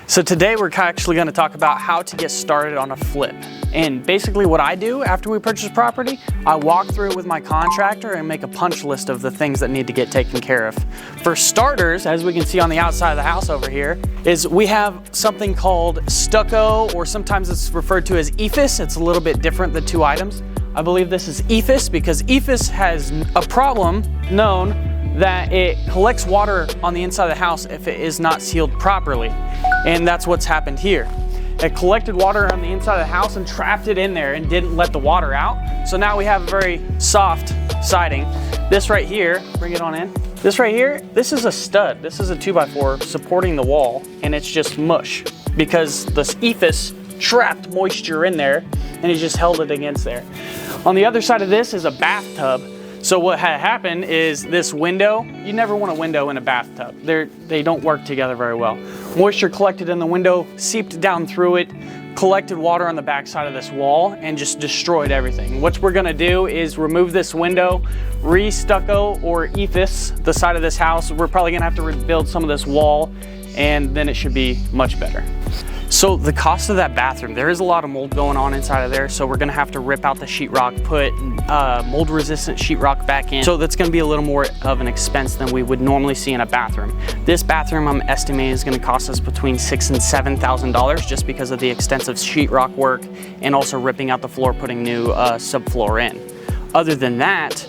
So today we're actually going to talk about how to get started on a flip. And basically what I do after we purchase property, I walk through it with my contractor and make a punch list of the things that need to get taken care of. For starters, as we can see on the outside of the house over here, is we have something called stucco, or sometimes it's referred to as EIFS. It's a little bit different, the two items. I believe this is EIFS because EIFS has a problem known that it collects water on the inside of the house if it is not sealed properly. And that's what's happened here. It collected water on the inside of the house and trapped it in there and didn't let the water out. So now we have a very soft siding. This right here, bring it on in. This right here, this is a stud. This is a 2x4 supporting the wall, and it's just mush because this EIFS trapped moisture in there and it just held it against there. On the other side of this is a bathtub. So what had happened is this window, you never want a window in a bathtub. They don't work together very well. Moisture collected in the window, seeped down through it, collected water on the back side of this wall, and just destroyed everything. What we're gonna do is remove this window, re-stucco or EIFS the side of this house. We're probably gonna have to rebuild some of this wall, and then it should be much better. So the cost of that bathroom, there is a lot of mold going on inside of there, so we're gonna have to rip out the sheetrock, put mold resistant sheetrock back in. So that's gonna be a little more of an expense than we would normally see in a bathroom. This bathroom I'm estimating is gonna cost us between $6,000 and $7,000 just because of the extensive sheetrock work and also ripping out the floor, putting new subfloor in. Other than that,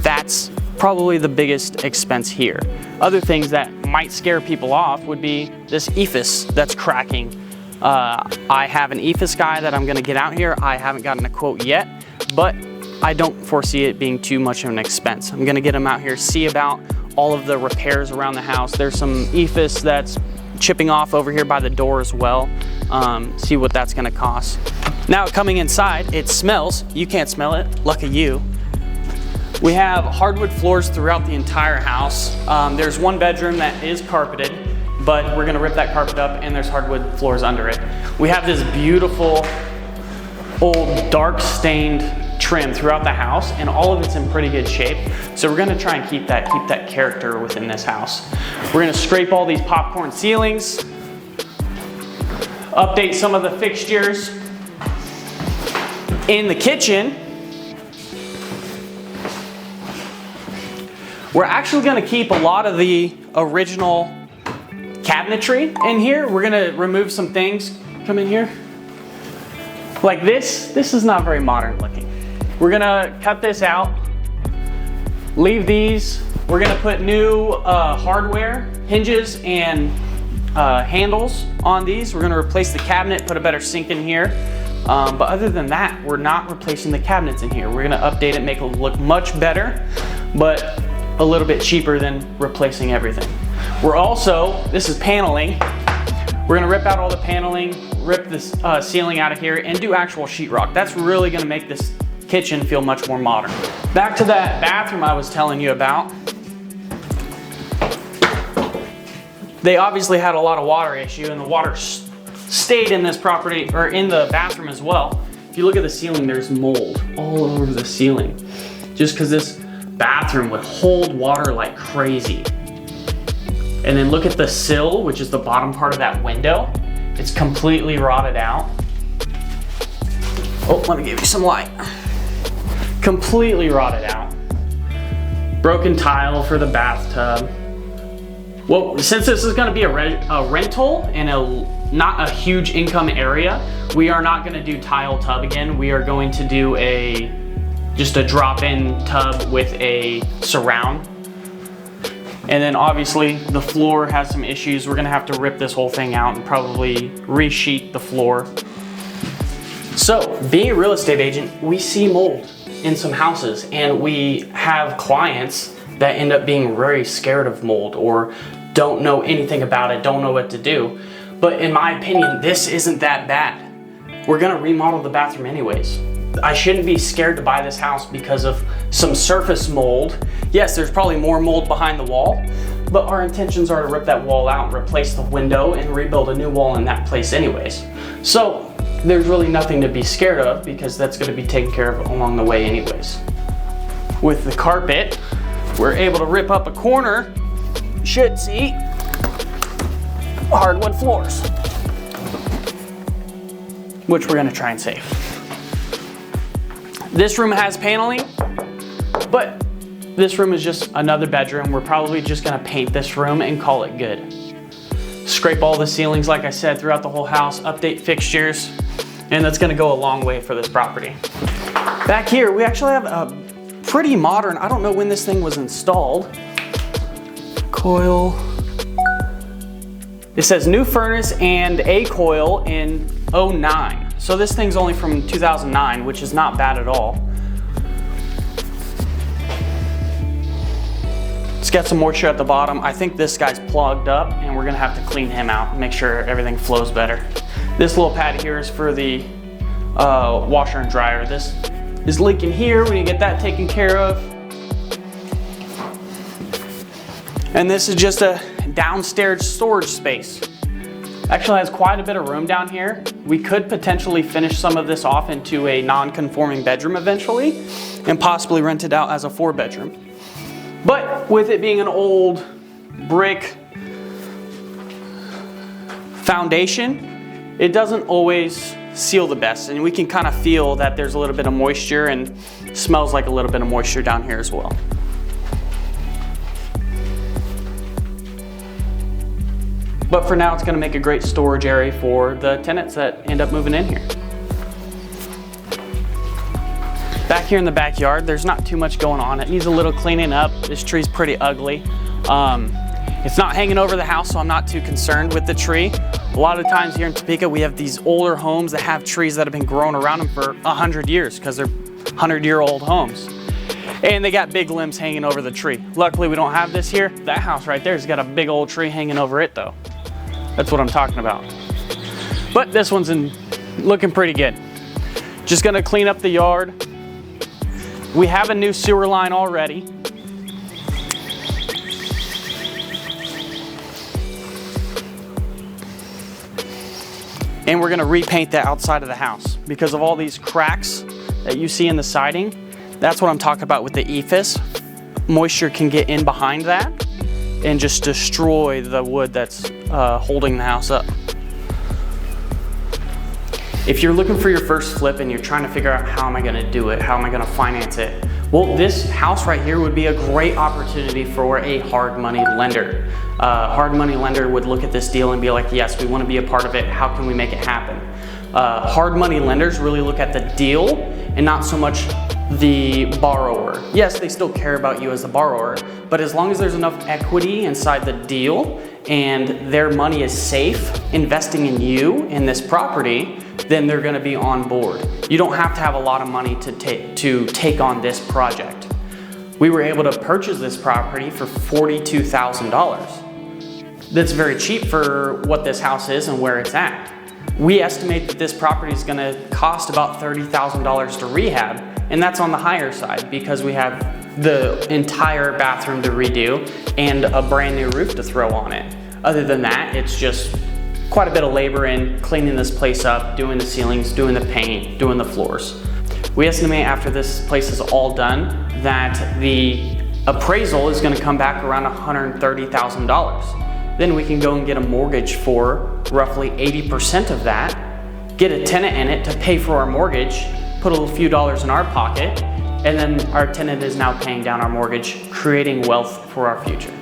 that's probably the biggest expense here. Other things that might scare people off would be this EIFS that's cracking. I have an EIFS guy that I'm gonna get out here. I haven't gotten a quote yet, but I don't foresee it being too much of an expense. I'm gonna get him out here, see about all of the repairs around the house. There's some EIFS that's chipping off over here by the door as well. See what that's gonna cost. Now coming inside, it smells. You can't smell it, lucky you. We have hardwood floors throughout the entire house. There's one bedroom that is carpeted, but we're gonna rip that carpet up and there's hardwood floors under it. We have this beautiful old dark stained trim throughout the house, and all of it's in pretty good shape. So we're gonna try and keep that character within this house. We're gonna scrape all these popcorn ceilings, update some of the fixtures. In the kitchen, we're actually gonna keep a lot of the original cabinetry in here. We're gonna remove some things. Come in here. Like this is not very modern looking. We're gonna cut this out, leave these. We're gonna put new hardware, hinges and handles on these. We're gonna replace the cabinet, put a better sink in here. But other than that, we're not replacing the cabinets in here. We're gonna update it, make it look much better, but a little bit cheaper than replacing everything. We're also, this is paneling. We're gonna rip out all the paneling, rip this ceiling out of here, and do actual sheetrock. That's really gonna make this kitchen feel much more modern. Back to that bathroom I was telling you about. They obviously had a lot of water issue, and the water stayed in this property, or in the bathroom as well. If you look at the ceiling, there's mold all over the ceiling. Just because this bathroom would hold water like crazy. And then look at the sill, which is the bottom part of that window. It's completely rotted out. Oh, let me give you some light. Completely rotted out. Broken tile for the bathtub. Well, since this is gonna be a rental in not a huge income area, we are not gonna do tile tub again. We are going to do just a drop-in tub with a surround. And then obviously the floor has some issues. We're gonna have to rip this whole thing out and probably resheet the floor. So being a real estate agent, we see mold in some houses, and we have clients that end up being very scared of mold or don't know anything about it, don't know what to do. But in my opinion, this isn't that bad. We're gonna remodel the bathroom anyways. I shouldn't be scared to buy this house because of some surface mold. Yes, there's probably more mold behind the wall, but our intentions are to rip that wall out, replace the window, and rebuild a new wall in that place anyways. So there's really nothing to be scared of because that's gonna be taken care of along the way anyways. With the carpet, we're able to rip up a corner. You should see hardwood floors. which we're gonna try and save. This room has paneling, but this room is just another bedroom. We're probably just gonna paint this room and call it good. Scrape all the ceilings, like I said, throughout the whole house, update fixtures, and that's gonna go a long way for this property. Back here, we actually have a pretty modern, I don't know when this thing was installed, coil. It says new furnace and a coil in 09. So this thing's only from 2009, which is not bad at all. It's got some moisture at the bottom. I think this guy's plugged up and we're gonna have to clean him out and make sure everything flows better. This little pad here is for the washer and dryer. This is leaking here. We need to get that taken care of. And this is just a downstairs storage space. Actually has quite a bit of room down here. We could potentially finish some of this off into a non-conforming bedroom eventually and possibly rent it out as a 4-bedroom. But with it being an old brick foundation, it doesn't always seal the best, and we can kind of feel that there's a little bit of moisture and smells like a little bit of moisture down here as well. But for now, it's gonna make a great storage area for the tenants that end up moving in here. Back here in the backyard, there's not too much going on. It needs a little cleaning up. This tree's pretty ugly. It's not hanging over the house, so I'm not too concerned with the tree. A lot of times here in Topeka, we have these older homes that have trees that have been growing around them for 100 years because they're 100-year-old homes. And they got big limbs hanging over the tree. Luckily, we don't have this here. That house right there has got a big old tree hanging over it though. That's what I'm talking about. But this one's looking pretty good. Just gonna clean up the yard. We have a new sewer line already. And we're gonna repaint the outside of the house because of all these cracks that you see in the siding. That's what I'm talking about with the EIFS. Moisture can get in behind that and just destroy the wood that's holding the house up. If you're looking for your first flip and you're trying to figure out how am I gonna do it, how am I gonna finance it, well, this house right here would be a great opportunity for a hard money lender. Hard money lender would look at this deal and be like, yes, we wanna be a part of it, how can we make it happen? Hard money lenders really look at the deal and not so much the borrower. Yes, they still care about you as the borrower, but as long as there's enough equity inside the deal and their money is safe investing in you in this property, then they're gonna be on board. You don't have to have a lot of money to take on this project. We were able to purchase this property for $42,000. That's very cheap for what this house is and where it's at. We estimate that this property is gonna cost about $30,000 to rehab, and that's on the higher side because we have the entire bathroom to redo and a brand new roof to throw on it. Other than that, it's just quite a bit of labor in cleaning this place up, doing the ceilings, doing the paint, doing the floors. We estimate after this place is all done that the appraisal is gonna come back around $130,000. Then we can go and get a mortgage for roughly 80% of that, get a tenant in it to pay for our mortgage, put a few dollars in our pocket, and then our tenant is now paying down our mortgage, creating wealth for our future.